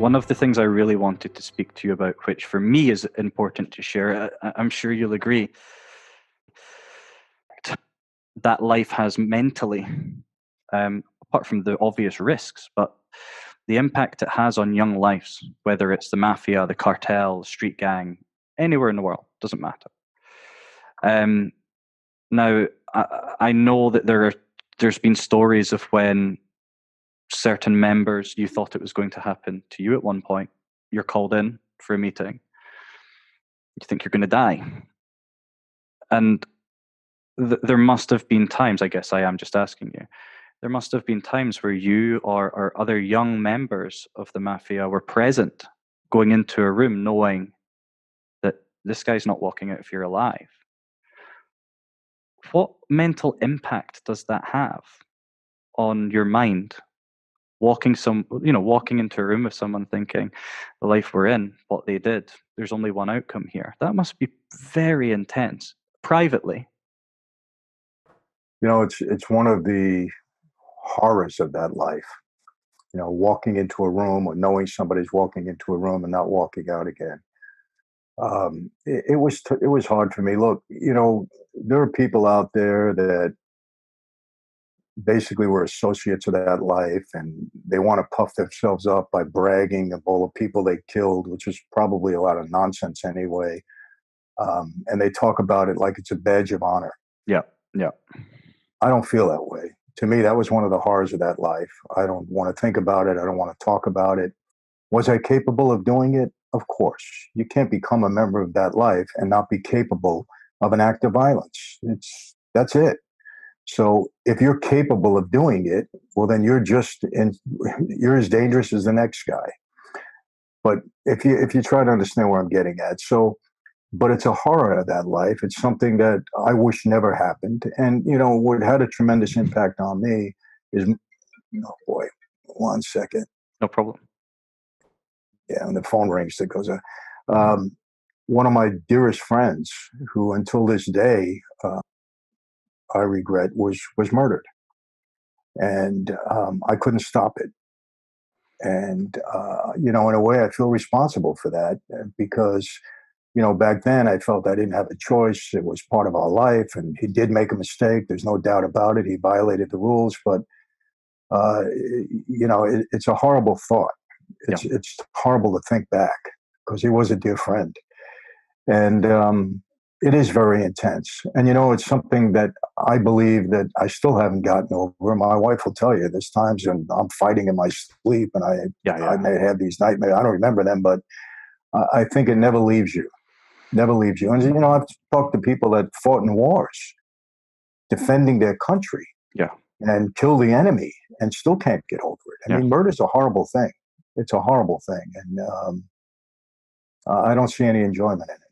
One of the things I really wanted to speak to you about, which for me is important to share, I'm sure you'll agree, that life has mentally, apart from the obvious risks, but the impact it has on young lives, whether it's the mafia, the cartel, street gang, anywhere in the world, doesn't matter. Now, I know that there's been stories of when certain members, you thought it was going to happen to you at one point. You're called in for a meeting. You think you're going to die. And there must have been times, I guess I am just asking you, there must have been times where you or other young members of the mafia were present, going into a room knowing that this guy's not walking out if you're alive. What mental impact does that have on your mind? Walking into a room with someone thinking the life we're in, what they did, there's only one outcome here. That must be very intense, privately. It's one of the horrors of that life. Walking into a room or knowing somebody's walking into a room and not walking out again. It was hard for me. Look, there are people out there that basically were associates of that life, and they want to puff themselves up by bragging of all the people they killed, which is probably a lot of nonsense anyway. And they talk about it like it's a badge of honor. Yeah. I don't feel that way. To me, that was one of the horrors of that life. I don't want to think about it. I don't want to talk about it. Was I capable of doing it? Of course. You can't become a member of that life and not be capable of an act of violence. That's it. So if you're capable of doing it, well, then you're as dangerous as the next guy. But if you try to understand where I'm getting at, but it's a horror of that life. It's something that I wish never happened. And, what had a tremendous impact on me is, oh boy, 1 second. No problem. Yeah, and the phone rings that goes on. One of my dearest friends, who until this day, I regret, was murdered. And I couldn't stop it. And, in a way, I feel responsible for that because, back then I felt I didn't have a choice. It was part of our life. And he did make a mistake. There's no doubt about it. He violated the rules. But, it's a horrible thought. It's horrible to think back because he was a dear friend. And it is very intense. And, it's something that I believe that I still haven't gotten over. My wife will tell you there's times when I'm fighting in my sleep and I may have these nightmares. I don't remember them, but I think it never leaves you. Never leaves you. And, I've talked to people that fought in wars, defending their country. Yeah. And kill the enemy and still can't get over it. I mean, murder's a horrible thing. It's a horrible thing. And I don't see any enjoyment in it.